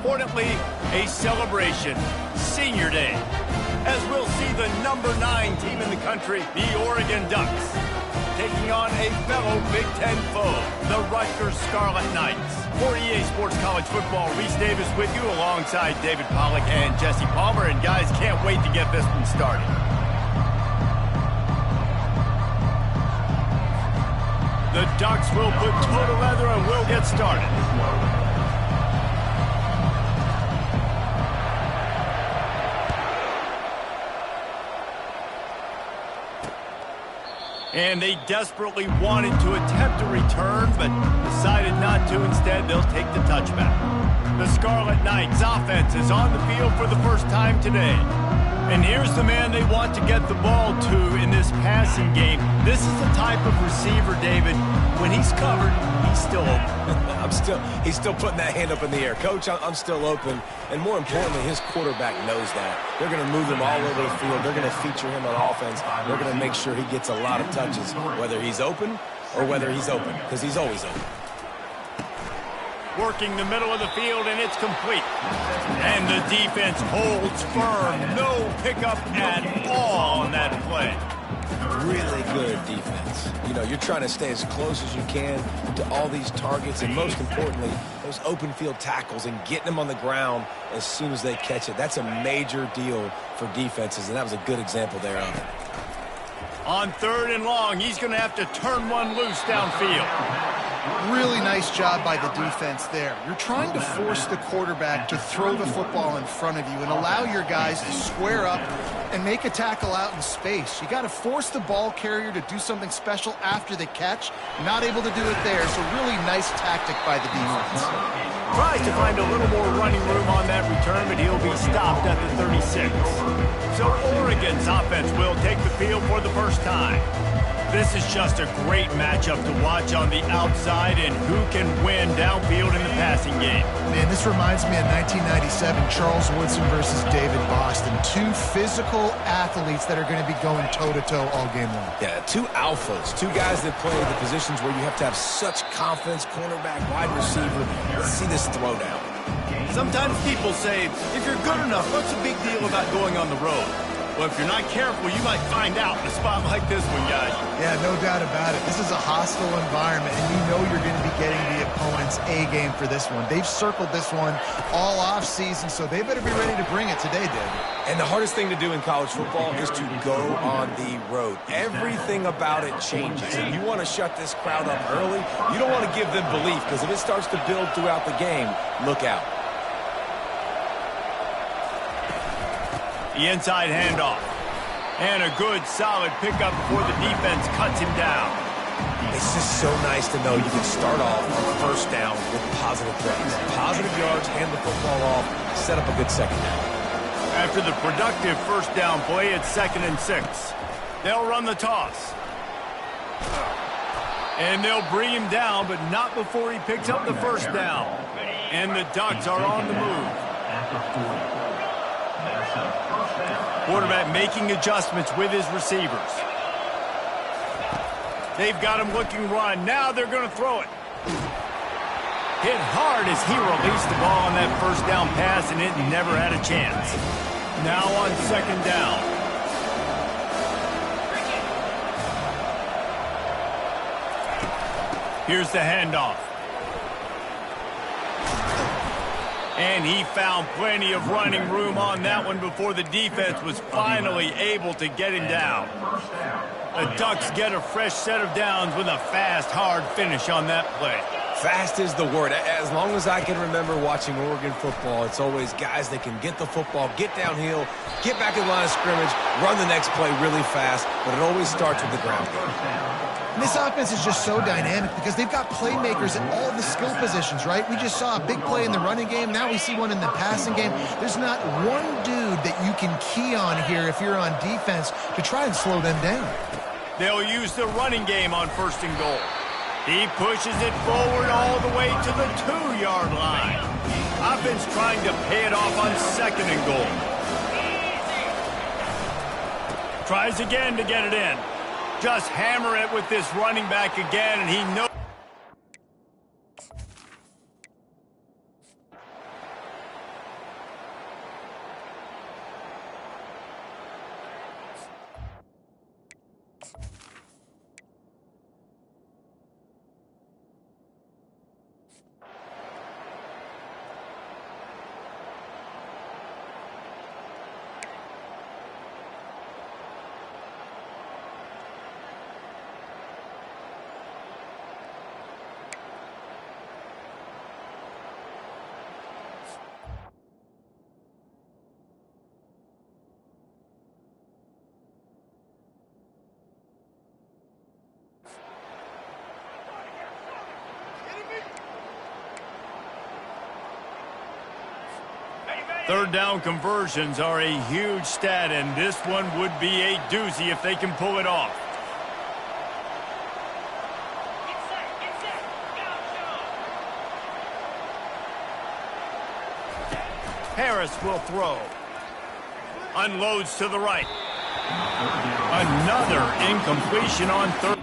importantly, a celebration, Senior Day, as we'll see the #9 team in the country, the Oregon Ducks, taking on a fellow Big Ten foe, the Rutgers Scarlet Knights. For EA Sports College Football, Reese Davis with you alongside David Pollack and Jesse Palmer. And guys, can't wait to get this one started. The Ducks will put toe to leather and we'll get started. And they desperately wanted to attempt a return, but decided not to. Instead, they'll take the touchback. The Scarlet Knights offense is on the field for the first time today. And here's the man they want to get the ball to in this passing game. This is the type of receiver, David, when he's covered, he's still open. He's still putting that hand up in the air. Coach, I'm still open. And more importantly, his quarterback knows that. They're going to move him all over the field. They're going to feature him on offense. They're going to make sure he gets a lot of touches, whether he's open or whether he's open, because he's always open. Working the middle of the field, and it's complete. And the defense holds firm. No pickup at all on that play. Really good defense. You know, you're trying to stay as close as you can to all these targets, and most importantly, those open field tackles and getting them on the ground as soon as they catch it. That's a major deal for defenses, and that was a good example there of it. On 3rd and long, he's going to have to turn one loose downfield. Really nice job by the defense there. You're trying to force the quarterback to throw the football in front of you and allow your guys to square up and make a tackle out in space. You got to force the ball carrier to do something special after the catch. Not able to do it there, so really nice tactic by the defense. Tries to find a little more running room on that return, but he'll be stopped at the 36. So Oregon's offense will take the field for the first time. This is just a great matchup to watch on the outside, and who can win downfield in the passing game. Man, this reminds me of 1997, Charles Woodson versus David Boston. Two physical athletes that are going to be going toe-to-toe all game long. Yeah, two alphas, two guys that play the positions where you have to have such confidence, cornerback, wide receiver. Let's see this throwdown. Sometimes people say, if you're good enough, what's the big deal about going on the road? Well, if you're not careful, you might find out in a spot like this one, guys. Yeah, no doubt about it. This is a hostile environment, and you know you're going to be getting the opponent's A-game for this one. They've circled this one all off-season, so they better be ready to bring it today, David. And the hardest thing to do in college football is to go on the road. Everything about it changes, and you want to shut this crowd up early. You don't want to give them belief, because if it starts to build throughout the game, look out. The inside handoff. And a good, solid pickup before the defense cuts him down. It's just so nice to know you can start off first down with positive plays. Positive yards, hand the football off, set up a good second down. After the productive first down play, it's 2nd and 6. They'll run the toss. And they'll bring him down, but not before he picks up the first down. And the Ducks are on the move. Quarterback making adjustments with his receivers. They've got him looking run. Now they're going to throw it. Hit hard as he released the ball on that first down pass, and it never had a chance. Now on 2nd down. Here's the handoff. And he found plenty of running room on that one before the defense was finally able to get him down. The Ducks get a fresh set of downs with a fast, hard finish on that play. Fast is the word. As long as I can remember watching Oregon football, it's always guys that can get the football, get downhill, get back in line of scrimmage, run the next play really fast, but it always starts with the ground game. This offense is just so dynamic because they've got playmakers at all the skill positions, right? We just saw a big play in the running game. Now we see one in the passing game. There's not one dude that you can key on here if you're on defense to try and slow them down. They'll use the running game on 1st and goal. He pushes it forward all the way to the 2-yard line. Offense trying to pay it off on 2nd and goal. Tries again to get it in. Just hammer it with this running back again, and he knows. Third down conversions are a huge stat, and this one would be a doozy if they can pull it off. Harris will throw. Unloads to the right. Another incompletion on third.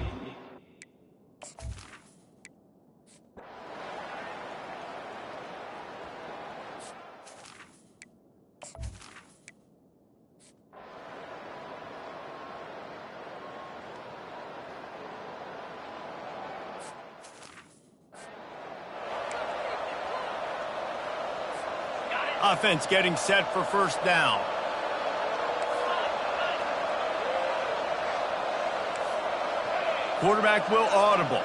Offense getting set for first down. Quarterback will audible.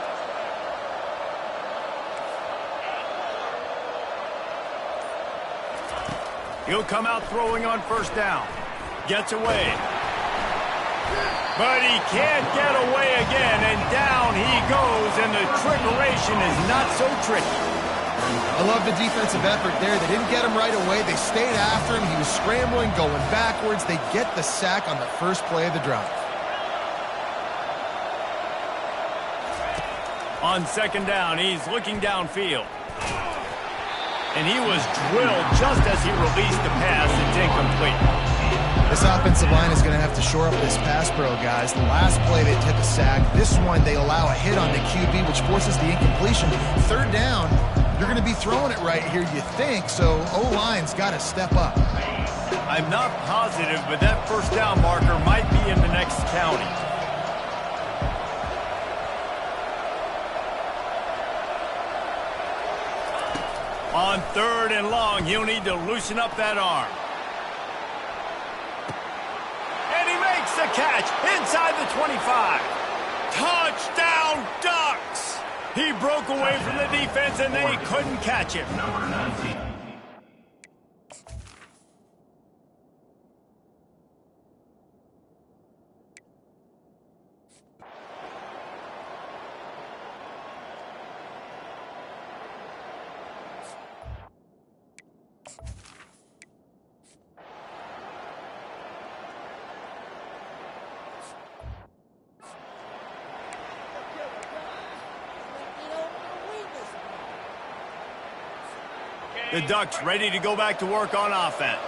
He'll come out throwing on first down. Gets away. But he can't get away again, and down he goes, and the trickeration is not so tricky. I love the defensive effort there. They didn't get him right away. They stayed after him. He was scrambling, going backwards. They get the sack on the first play of the drive. On second down, he's looking downfield. And he was drilled just as he released the pass. It's incomplete. This offensive line is going to have to shore up this pass pro, guys. The last play they took a sack. This one they allow a hit on the QB, which forces the incompletion. Third down, you're going to be throwing it right here, you think, so O-line's got to step up. I'm not positive, but that first down marker might be in the next county. On third and long, he'll need to loosen up that arm. And he makes the catch inside the 25. Touchdown, Ducks! He broke away from the defense, and they couldn't catch him. Number 19. The Ducks ready to go back to work on offense.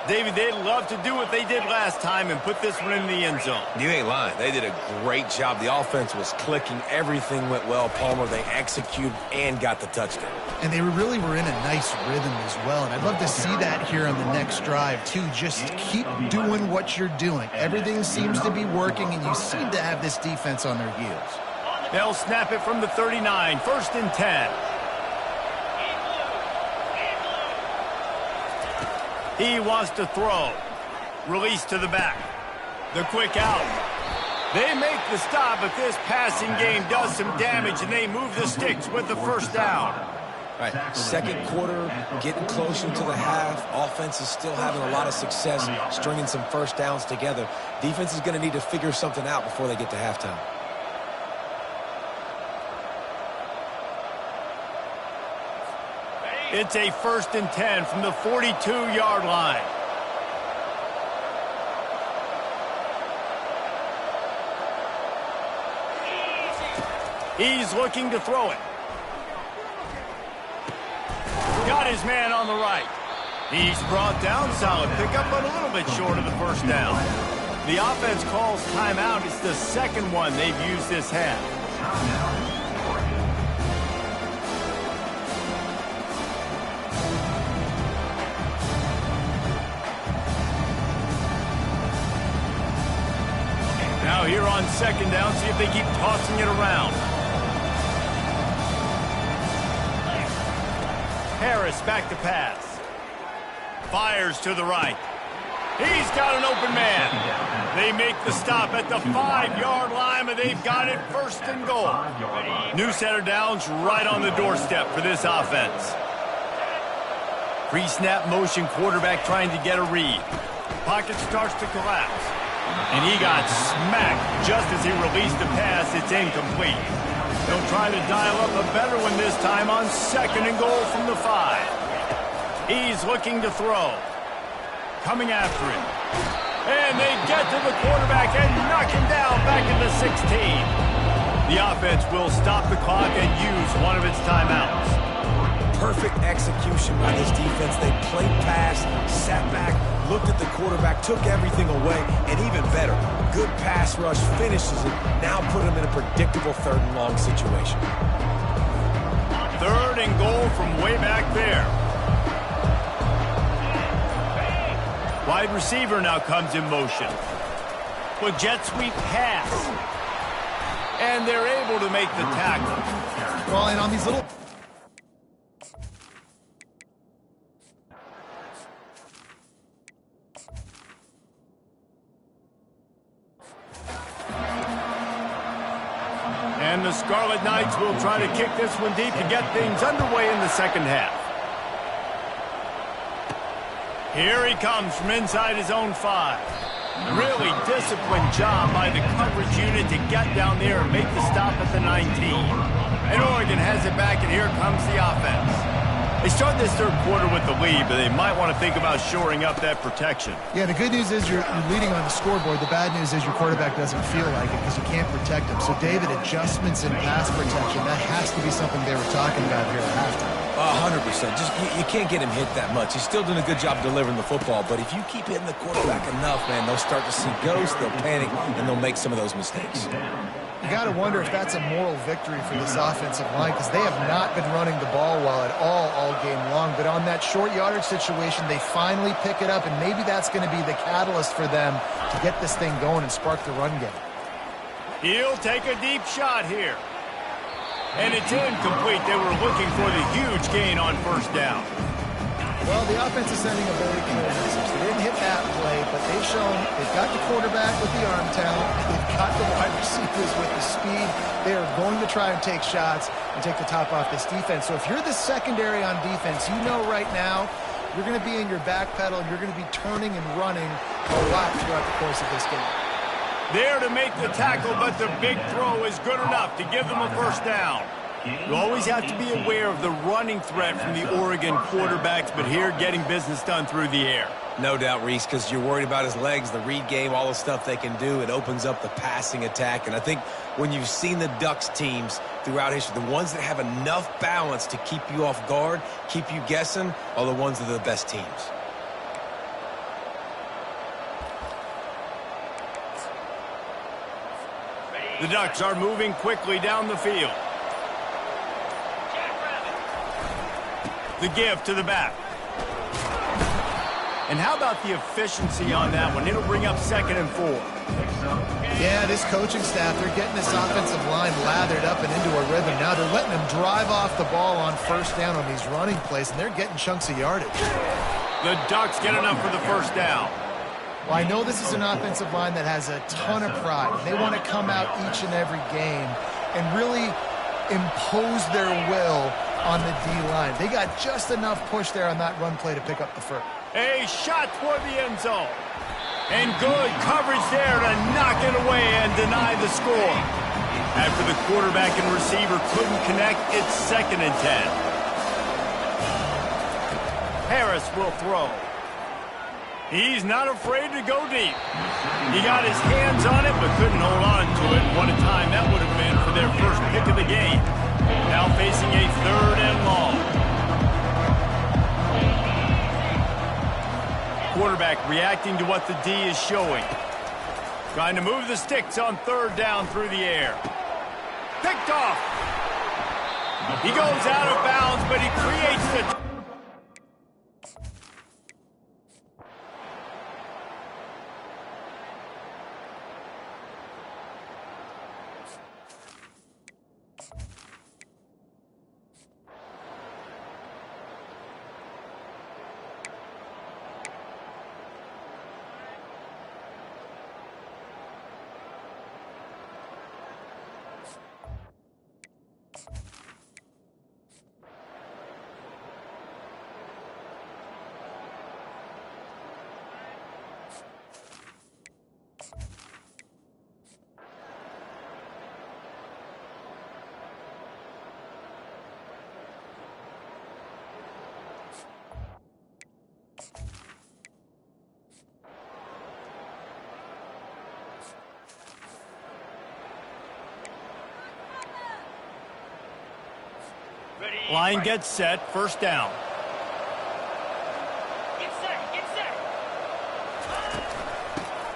David, they'd love to do what they did last time and put this one in the end zone. You ain't lying. They did a great job. The offense was clicking. Everything went well, Palmer. They executed and got the touchdown. And they really were in a nice rhythm as well. And I'd love to see that here on the next drive, too. Just keep doing what you're doing. Everything seems to be working, and you seem to have this defense on their heels. They'll snap it from the 39, 1st and 10. He wants to throw. Release to the back. The quick out. They make the stop, but this passing game does some damage, and they move the sticks with the first down. All right, second quarter, getting closer to the half. Offense is still having a lot of success stringing some first downs together. Defense is going to need to figure something out before they get to halftime. It's a 1st and 10 from the 42-yard line. He's looking to throw it. Got his man on the right. He's brought down, solid pickup, but a little bit short of the first down. The offense calls timeout. It's the second one they've used this half. Now here on second down, see if they keep tossing it around. Harris back to pass. Fires to the right. He's got an open man. They make the stop at the 5-yard line, but they've got it 1st and goal. New set of downs right on the doorstep for this offense. Pre-snap motion, quarterback trying to get a read. Pocket starts to collapse. And he got smacked just as he released the pass. It's incomplete. They'll try to dial up a better one this time on 2nd and goal from the 5. He's looking to throw. Coming after him. And they get to the quarterback and knock him down back at the 16. The offense will stop the clock and use one of its timeouts. Perfect execution by this defense. They played pass, sat back, looked at the quarterback, took everything away, and even better, good pass rush, finishes it, now put him in a predictable 3rd and long situation. 3rd and goal from way back there. Wide receiver now comes in motion. With jet sweep pass. And they're able to make the tackle. Well, and on these little... And the Scarlet Knights will try to kick this one deep to get things underway in the 2nd half. Here he comes from inside his own 5. Really disciplined job by the coverage unit to get down there and make the stop at the 19. And Oregon has it back, and here comes the offense. They start this 3rd quarter with the lead, but they might want to think about shoring up that protection. Yeah, the good news is you're leading on the scoreboard. The bad news is your quarterback doesn't feel like it because you can't protect him. So, David, adjustments in pass protection, that has to be something they were talking about here at halftime. 100%. Just you can't get him hit that much. He's still doing a good job delivering the football, but if you keep hitting the quarterback enough, man, they'll start to see ghosts, they'll panic, and they'll make some of those mistakes. You got to wonder if that's a moral victory for this offensive line because they have not been running the ball well at all game long. But on that short yardage situation, they finally pick it up, and maybe that's going to be the catalyst for them to get this thing going and spark the run game. He'll take a deep shot here. And it's incomplete. They were looking for the huge gain on 1st down. Well, the offense is sending a very clear message. They didn't hit that play, but they've shown they've got the quarterback with the arm talent. They've got the wide receivers with the speed. They are going to try and take shots and take the top off this defense. So if you're the secondary on defense, you know right now you're going to be in your back pedal and you're going to be turning and running a lot throughout the course of this game. There to make the tackle, but the big throw is good enough to give them a 1st down. You always have to be aware of the running threat from the Oregon quarterbacks, but here getting business done through the air. No doubt, Reese, because you're worried about his legs, the read game, all the stuff they can do. It opens up the passing attack. And I think when you've seen the Ducks teams throughout history, the ones that have enough balance to keep you off guard, keep you guessing, are the ones that are the best teams. The Ducks are moving quickly down the field. The give to the back. And how about the efficiency on that one? It'll bring up 2nd and 4. Yeah, this coaching staff, they're getting this offensive line lathered up and into a rhythm. Now they're letting them drive off the ball on 1st down on these running plays, and they're getting chunks of yardage. The Ducks get enough for the 1st down. Well, I know this is an offensive line that has a ton of pride. They want to come out each and every game and really impose their will on the D-line. They got just enough push there on that run play to pick up the first. A shot toward the end zone. And good coverage there to knock it away and deny the score. After the quarterback and receiver couldn't connect, it's 2nd and 10. Harris will throw. He's not afraid to go deep. He got his hands on it, but couldn't hold on to it. What a time that would have been for their first pick of the game. Now facing a 3rd and long. Quarterback reacting to what the D is showing. Trying to move the sticks on 3rd down through the air. Picked off. He goes out of bounds, but he creates the... Line gets set, first down.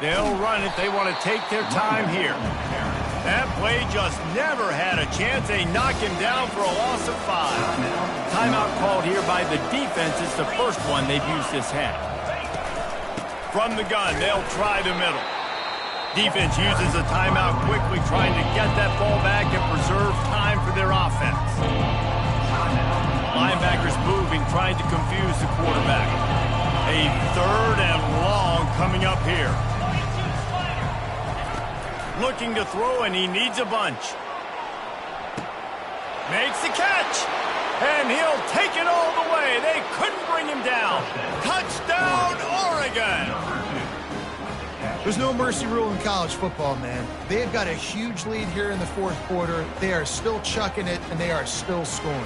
They'll run it. They want to take their time here. That play just never had a chance. They knock him down for a loss of 5. Timeout called here by the defense. It's the first one they've used this half. From the gun, they'll try the middle. Defense uses a timeout quickly, trying to get that ball back and preserve time for their offense. Linebackers moving, trying to confuse the quarterback. A 3rd and long coming up here. Looking to throw, and he needs a bunch. Makes the catch, and he'll take it all the way. They couldn't bring him down. Touchdown, Oregon! There's no mercy rule in college football, man. They've got a huge lead here in the 4th quarter. They are still chucking it, and they are still scoring.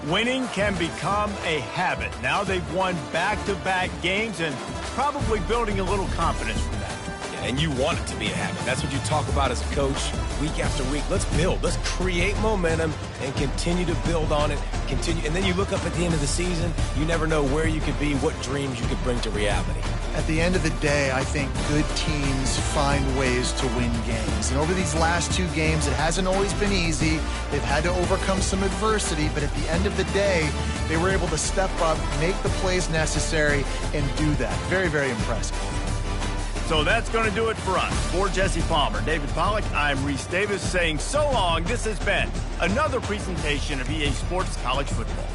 Winning can become a habit. Now they've won back-to-back games and probably building a little confidence from that. Yeah, and you want it to be a habit. That's what you talk about as a coach week after week. Let's build. Let's create momentum and continue to build on it. And then you look up at the end of the season, you never know where you could be, what dreams you could bring to reality. At the end of the day, I think good teams find ways to win games. And over these last 2 games, it hasn't always been easy. They've had to overcome some adversity, but at the end of the day, they were able to step up, make the plays necessary, and do that. Very, very impressive. So that's going to do it for us. For Jesse Palmer, David Pollack, I'm Reese Davis saying so long. This has been another presentation of EA Sports College Football.